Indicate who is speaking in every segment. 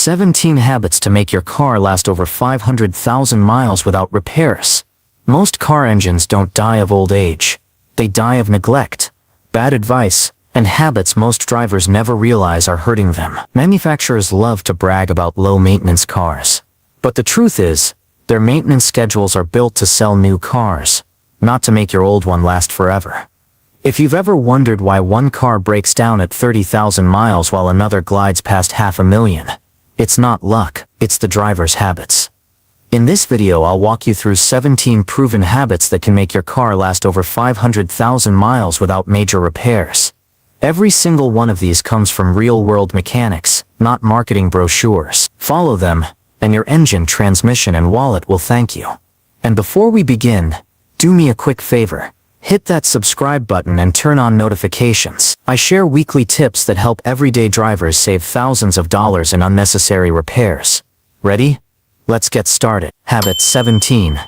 Speaker 1: 17 habits to make your car last over 500,000 miles without repairs. Most car engines don't die of old age. They die of neglect, bad advice, and habits most drivers never realize are hurting them. Manufacturers love to brag about low-maintenance cars. But the truth is, their maintenance schedules are built to sell new cars, not to make your old one last forever. If you've ever wondered why one car breaks down at 30,000 miles while another glides past 500,000, it's not luck, it's the driver's habits. In this video I'll walk you through 17 proven habits that can make your car last over 500,000 miles without major repairs. Every single one of these comes from real-world mechanics, not marketing brochures. Follow them, and your engine, transmission, and wallet will thank you. And before we begin, do me a quick favor. Hit that subscribe button and turn on notifications. I share weekly tips that help everyday drivers save thousands of dollars in unnecessary repairs. Ready? Let's get started. Habit 17.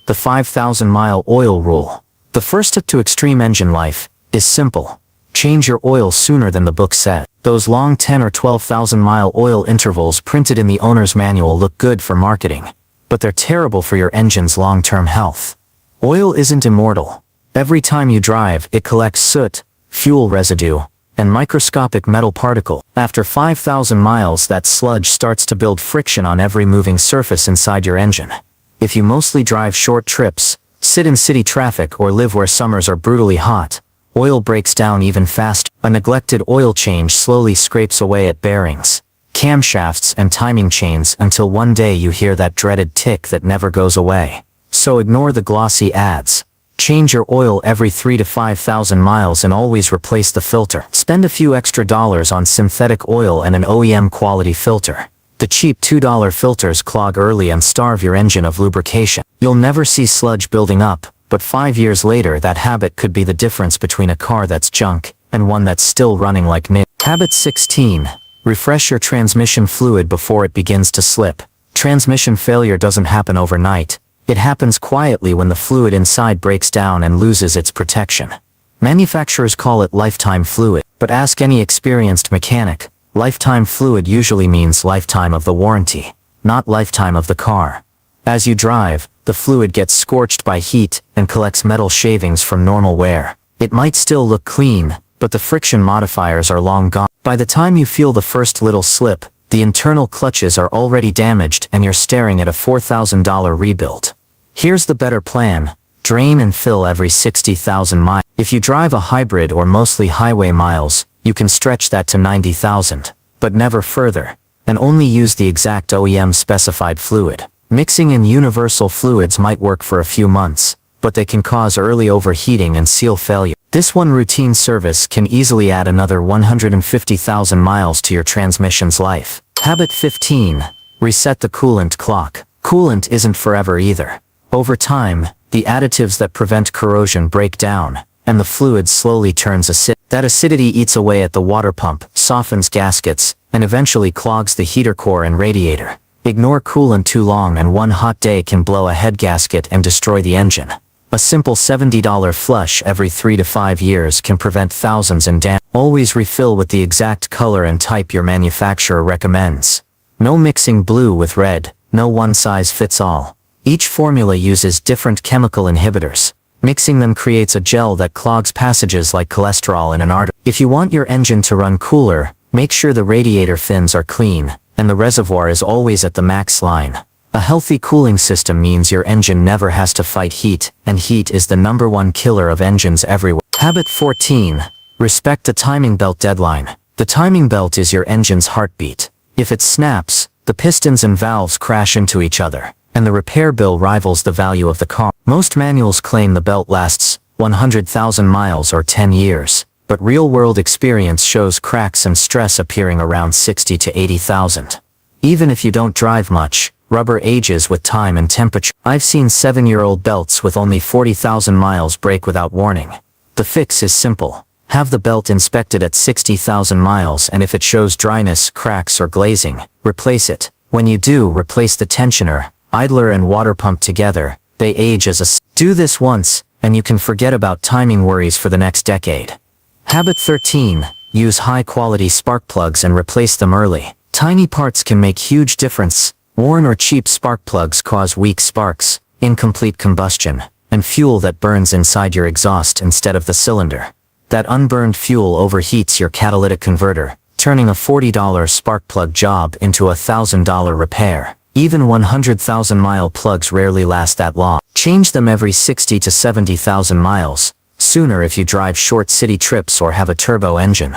Speaker 1: The 5,000-mile oil rule. The first step to extreme engine life is simple. Change your oil sooner than the book said. Those long 10 or 12,000-mile oil intervals printed in the owner's manual look good for marketing, but they're terrible for your engine's long-term health. Oil isn't immortal. Every time you drive, it collects soot, fuel residue, and microscopic metal particles. After 5,000 miles, that sludge starts to build friction on every moving surface inside your engine. If you mostly drive short trips, sit in city traffic, or live where summers are brutally hot, oil breaks down even faster. A neglected oil change slowly scrapes away at bearings, camshafts, and timing chains until one day you hear that dreaded tick that never goes away. So ignore the glossy ads. Change your oil every 3,000 to 5,000 miles and always replace the filter. Spend a few extra dollars on synthetic oil and an OEM quality filter. The cheap $2 filters clog early and starve your engine of lubrication. You'll never see sludge building up, but 5 years later that habit could be the difference between a car that's junk and one that's still running like new. Habit 16. Refresh your transmission fluid before it begins to slip. Transmission failure doesn't happen overnight. It happens quietly when the fluid inside breaks down and loses its protection. Manufacturers call it lifetime fluid, but ask any experienced mechanic. Lifetime fluid usually means lifetime of the warranty, not lifetime of the car. As you drive, the fluid gets scorched by heat and collects metal shavings from normal wear. It might still look clean, but the friction modifiers are long gone. By the time you feel the first little slip, the internal clutches are already damaged and you're staring at a $4,000 rebuild. Here's the better plan. Drain and fill every 60,000 miles. If you drive a hybrid or mostly highway miles, you can stretch that to 90,000, but never further, and only use the exact OEM specified fluid. Mixing in universal fluids might work for a few months, but they can cause early overheating and seal failure. This one routine service can easily add another 150,000 miles to your transmission's life. Habit 15. Reset the coolant clock. Coolant isn't forever either. Over time, the additives that prevent corrosion break down, and the fluid slowly turns acidic. That acidity eats away at the water pump, softens gaskets, and eventually clogs the heater core and radiator. Ignore coolant too long and one hot day can blow a head gasket and destroy the engine. A simple $70 flush every 3 to 5 years can prevent thousands in damage. Always refill with the exact color and type your manufacturer recommends. No mixing blue with red, no one size fits all. Each formula uses different chemical inhibitors. Mixing them creates a gel that clogs passages like cholesterol in an artery. If you want your engine to run cooler, make sure the radiator fins are clean, and the reservoir is always at the max line. A healthy cooling system means your engine never has to fight heat, and heat is the #1 killer of engines everywhere. Habit 14. Respect the timing belt deadline. The timing belt is your engine's heartbeat. If it snaps, the pistons and valves crash into each other, and the repair bill rivals the value of the car. Most manuals claim the belt lasts 100,000 miles or 10 years, but real-world experience shows cracks and stress appearing around 60 to 80,000. Even if you don't drive much, rubber ages with time and temperature. I've seen 7-year-old belts with only 40,000 miles break without warning. The fix is simple. Have the belt inspected at 60,000 miles, and if it shows dryness, cracks, or glazing, replace it. When you do, replace the tensioner, idler, and water pump together. They age as a... Do this once, and you can forget about timing worries for the next decade. Habit 13. Use high-quality spark plugs and replace them early. Tiny parts can make huge difference. Worn or cheap spark plugs cause weak sparks, incomplete combustion, and fuel that burns inside your exhaust instead of the cylinder. That unburned fuel overheats your catalytic converter, turning a $40 spark plug job into a $1,000 repair. Even 100,000-mile plugs rarely last that long. Change them every 60 to 70,000 miles, sooner if you drive short city trips or have a turbo engine.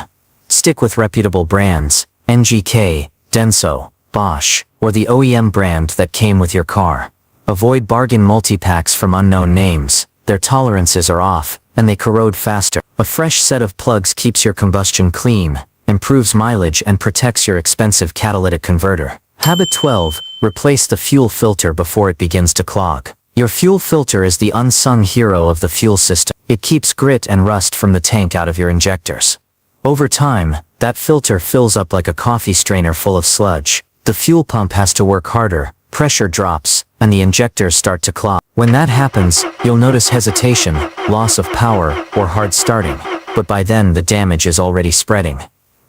Speaker 1: Stick with reputable brands, NGK, Denso, Bosch, or the OEM brand that came with your car. Avoid bargain multi-packs from unknown names. Their tolerances are off, and they corrode faster. A fresh set of plugs keeps your combustion clean, improves mileage, and protects your expensive catalytic converter. Habit 12. Replace the fuel filter before it begins to clog. Your fuel filter is the unsung hero of the fuel system. It keeps grit and rust from the tank out of your injectors. Over time, that filter fills up like a coffee strainer full of sludge. The fuel pump has to work harder, pressure drops, and the injectors start to clog. When that happens, you'll notice hesitation, loss of power, or hard starting, but by then the damage is already spreading.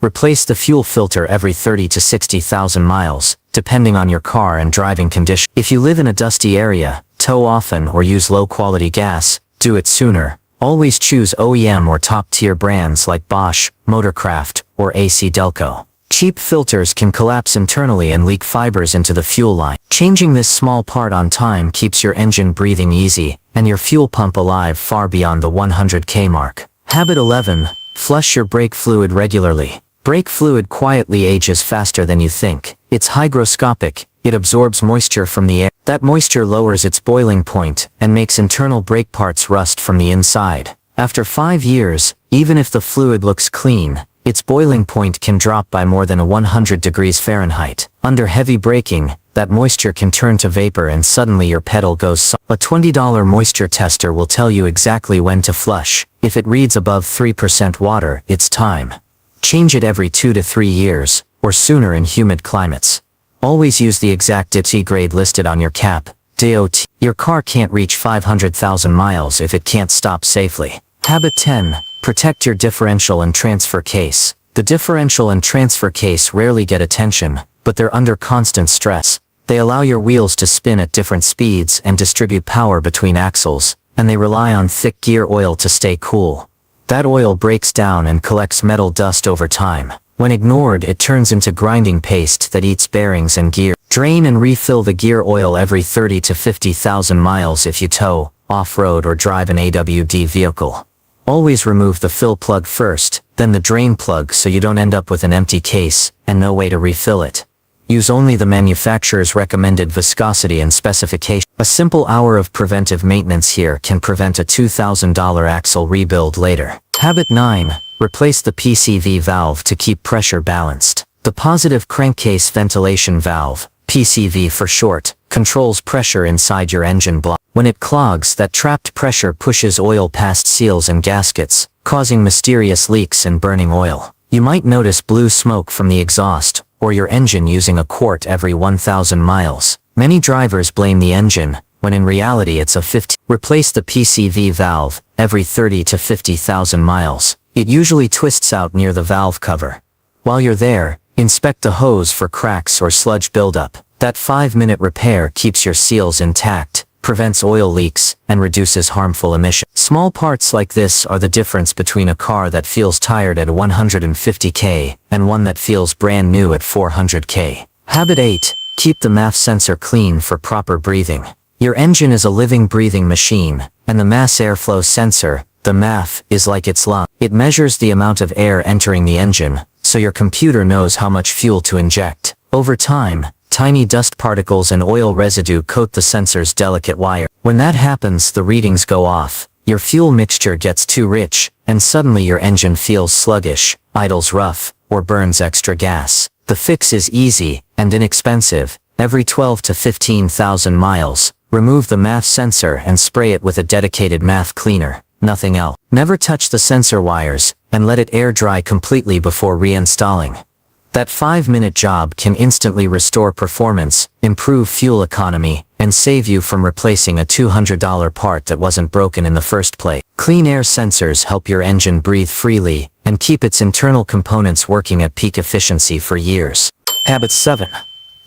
Speaker 1: Replace the fuel filter every 30 to 60,000 miles, depending on your car and driving condition. If you live in a dusty area, tow often, or use low-quality gas, do it sooner. Always choose OEM or top-tier brands like Bosch, Motorcraft, or AC Delco. Cheap filters can collapse internally and leak fibers into the fuel line. Changing this small part on time keeps your engine breathing easy, and your fuel pump alive far beyond the 100K mark. Habit 11. Flush your brake fluid regularly. Brake fluid quietly ages faster than you think. It's hygroscopic. It absorbs moisture from the air. That moisture lowers its boiling point and makes internal brake parts rust from the inside. After 5 years, even if the fluid looks clean, its boiling point can drop by more than 100 degrees Fahrenheit. Under heavy braking, that moisture can turn to vapor and suddenly your pedal goes soft. A $20 moisture tester will tell you exactly when to flush. If it reads above 3% water, it's time. Change it every 2 to 3 years, or sooner in humid climates. Always use the exact DOT grade listed on your cap, DOT. Your car can't reach 500,000 miles if it can't stop safely. Habit 10. Protect your differential and transfer case. The differential and transfer case rarely get attention, but they're under constant stress. They allow your wheels to spin at different speeds and distribute power between axles, and they rely on thick gear oil to stay cool. That oil breaks down and collects metal dust over time. When ignored, it turns into grinding paste that eats bearings and gear. Drain and refill the gear oil every 30 to 50,000 miles if you tow, off-road, or drive an AWD vehicle. Always remove the fill plug first, then the drain plug, so you don't end up with an empty case and no way to refill it. Use only the manufacturer's recommended viscosity and specification. A simple hour of preventive maintenance here can prevent a $2,000 axle rebuild later. Habit 9. Replace the PCV valve to keep pressure balanced. The positive crankcase ventilation valve, PCV for short, controls pressure inside your engine block. When it clogs, that trapped pressure pushes oil past seals and gaskets, causing mysterious leaks and burning oil. You might notice blue smoke from the exhaust, or your engine using a quart every 1,000 miles. Many drivers blame the engine, when in reality it's a 50. Replace the PCV valve every 30 to 50,000 miles. It usually twists out near the valve cover. While you're there, inspect the hose for cracks or sludge buildup. That 5-minute repair keeps your seals intact, prevents oil leaks, and reduces harmful emissions. Small parts like this are the difference between a car that feels tired at 150K and one that feels brand new at 400K. Habit 8. Keep the MAF sensor clean for proper breathing. Your engine is a living, breathing machine, and the mass airflow sensor, the MAF, is like its lung. It measures the amount of air entering the engine, so your computer knows how much fuel to inject. Over time, tiny dust particles and oil residue coat the sensor's delicate wire. When that happens, the readings go off. Your fuel mixture gets too rich, and suddenly your engine feels sluggish, idles rough, or burns extra gas. The fix is easy and inexpensive. Every 12 to 15,000 miles, remove the MAF sensor and spray it with a dedicated MAF cleaner. Nothing else. Never touch the sensor wires, and let it air dry completely before reinstalling. That 5-minute job can instantly restore performance, improve fuel economy, and save you from replacing a $200 part that wasn't broken in the first place. Clean air sensors help your engine breathe freely and keep its internal components working at peak efficiency for years. Habit 7.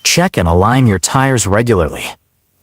Speaker 1: Check and align your tires regularly.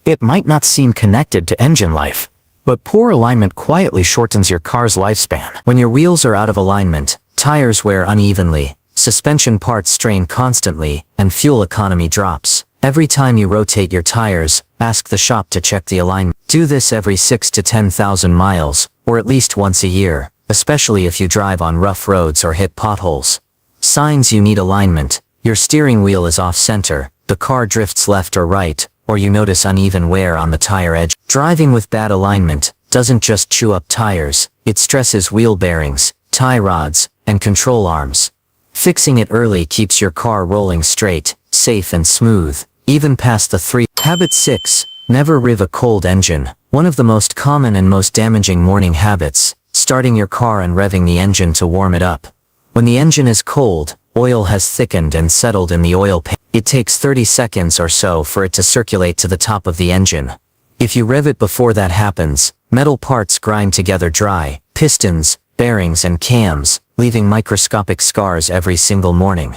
Speaker 1: It might not seem connected to engine life, but poor alignment quietly shortens your car's lifespan. When your wheels are out of alignment, tires wear unevenly, suspension parts strain constantly, and fuel economy drops. Every time you rotate your tires, ask the shop to check the alignment. Do this every 6,000 to 10,000 miles, or at least once a year, especially if you drive on rough roads or hit potholes. Signs you need alignment: your steering wheel is off-center, the car drifts left or right, or you notice uneven wear on the tire edge. Driving with bad alignment doesn't just chew up tires, it stresses wheel bearings, tie rods, and control arms. Fixing it early keeps your car rolling straight, safe and smooth, even past the 3. Habit 6. Never rev a cold engine. One of the most common and most damaging morning habits: starting your car and revving the engine to warm it up. When the engine is cold, oil has thickened and settled in the oil pan. It takes 30 seconds or so for it to circulate to the top of the engine. If you rev it before that happens, metal parts grind together dry, pistons, bearings and cams, leaving microscopic scars every single morning.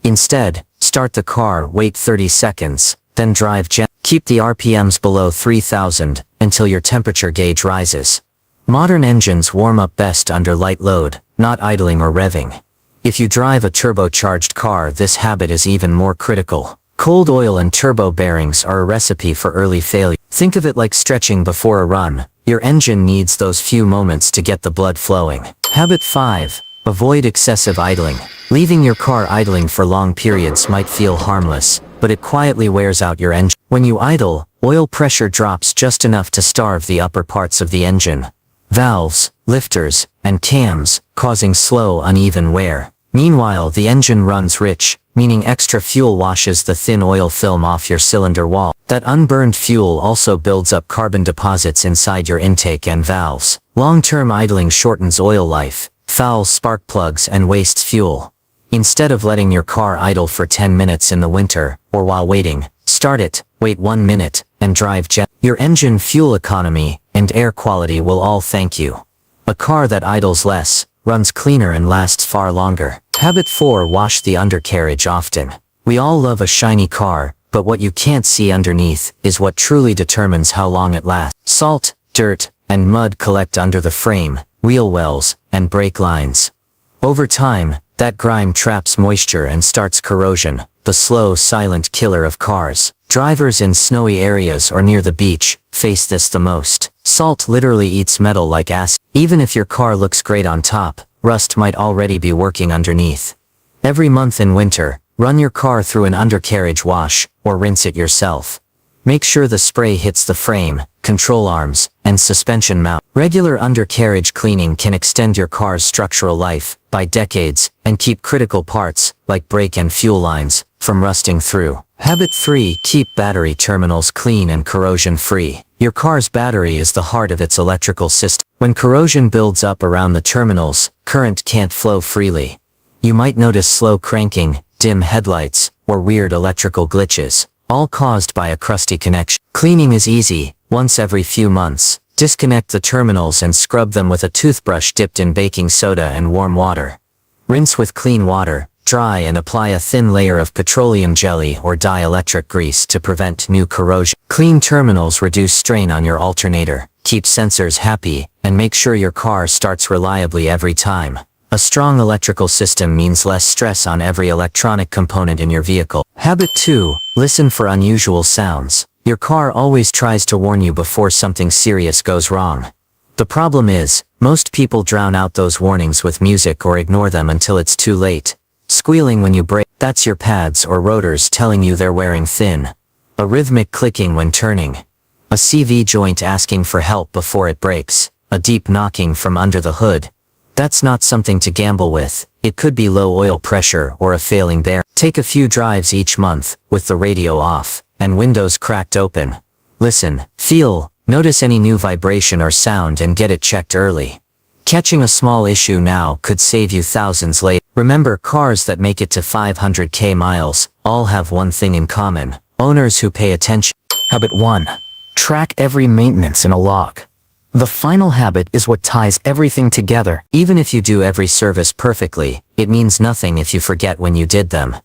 Speaker 1: Instead, start the car, wait 30 seconds, then drive gently. Keep the RPMs below 3000 until your temperature gauge rises. Modern engines warm up best under light load, not idling or revving. If you drive a turbocharged car, this habit is even more critical. Cold oil and turbo bearings are a recipe for early failure. Think of it like stretching before a run. Your engine needs those few moments to get the blood flowing. Habit 5. Avoid excessive idling. Leaving your car idling for long periods might feel harmless, but it quietly wears out your engine. When you idle, oil pressure drops just enough to starve the upper parts of the engine. Valves, lifters, and cams, causing slow, uneven wear. Meanwhile, the engine runs rich, meaning extra fuel washes the thin oil film off your cylinder wall. That unburned fuel also builds up carbon deposits inside your intake and valves. Long-term idling shortens oil life, fouls spark plugs and wastes fuel. Instead of letting your car idle for 10 minutes in the winter, or while waiting, start it, wait 1 minute, and drive gently. Your engine fuel economy and air quality will all thank you. A car that idles less, runs cleaner and lasts far longer. Habit 4. Wash the undercarriage often. We all love a shiny car, but what you can't see underneath is what truly determines how long it lasts. Salt, dirt, and mud collect under the frame, wheel wells, and brake lines. Over time, that grime traps moisture and starts corrosion, the slow, silent killer of cars. Drivers in snowy areas or near the beach face this the most. Salt literally eats metal like acid. Even if your car looks great on top, rust might already be working underneath. Every month in winter, run your car through an undercarriage wash, or rinse it yourself. Make sure the spray hits the frame, control arms, and suspension mount. Regular undercarriage cleaning can extend your car's structural life by decades and keep critical parts, like brake and fuel lines, from rusting through. Habit 3. Keep battery terminals clean and corrosion-free. Your car's battery is the heart of its electrical system. When corrosion builds up around the terminals, current can't flow freely. You might notice slow cranking, dim headlights, or weird electrical glitches, all caused by a crusty connection. Cleaning is easy. Once every few months, disconnect the terminals and scrub them with a toothbrush dipped in baking soda and warm water. Rinse with clean water, dry and apply a thin layer of petroleum jelly or dielectric grease to prevent new corrosion. Clean terminals reduce strain on your alternator, keep sensors happy, and make sure your car starts reliably every time. A strong electrical system means less stress on every electronic component in your vehicle. Habit 2. Listen for unusual sounds. Your car always tries to warn you before something serious goes wrong. The problem is, most people drown out those warnings with music or ignore them until it's too late. Squealing when you brake, that's your pads or rotors telling you they're wearing thin. A rhythmic clicking when turning. A CV joint asking for help before it breaks. A deep knocking from under the hood. That's not something to gamble with. It could be low oil pressure or a failing bearing. Take a few drives each month, with the radio off, and windows cracked open. Listen, feel, notice any new vibration or sound and get it checked early. Catching a small issue now could save you thousands later. Remember, cars that make it to 500k miles all have one thing in common: owners who pay attention. Habit 1. Track every maintenance in a log. The final habit is what ties everything together. Even if you do every service perfectly, it means nothing if you forget when you did them.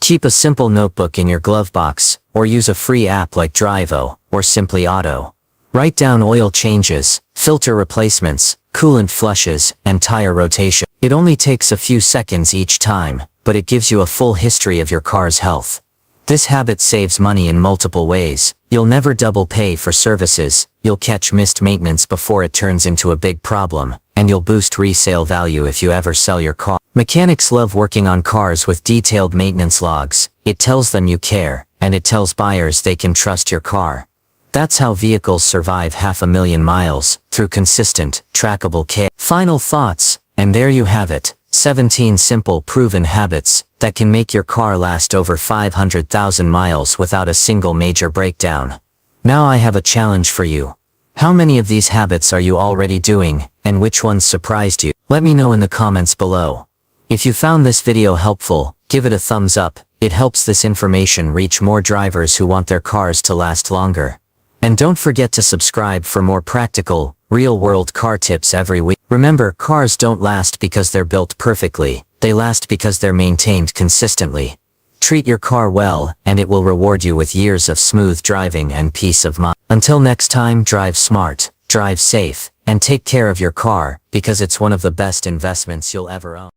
Speaker 1: Keep a simple notebook in your glove box, or use a free app like Drivo, or Simply Auto. Write down oil changes, filter replacements, coolant flushes, and tire rotation. It only takes a few seconds each time, but it gives you a full history of your car's health. This habit saves money in multiple ways. You'll never double pay for services, you'll catch missed maintenance before it turns into a big problem, and you'll boost resale value if you ever sell your car. Mechanics love working on cars with detailed maintenance logs. It tells them you care, and it tells buyers they can trust your car. That's how vehicles survive 500,000 miles, through consistent, trackable care. Final thoughts, and there you have it. 17 simple proven habits that can make your car last over 500,000 miles without a single major breakdown. Now I have a challenge for you. How many of these habits are you already doing, and which ones surprised you? Let me know in the comments below. If you found this video helpful, give it a thumbs up. It helps this information reach more drivers who want their cars to last longer. And don't forget to subscribe for more practical, real-world car tips every week. Remember, cars don't last because they're built perfectly, they last because they're maintained consistently. Treat your car well, and it will reward you with years of smooth driving and peace of mind. Until next time, drive smart, drive safe, and take care of your car, because it's one of the best investments you'll ever own.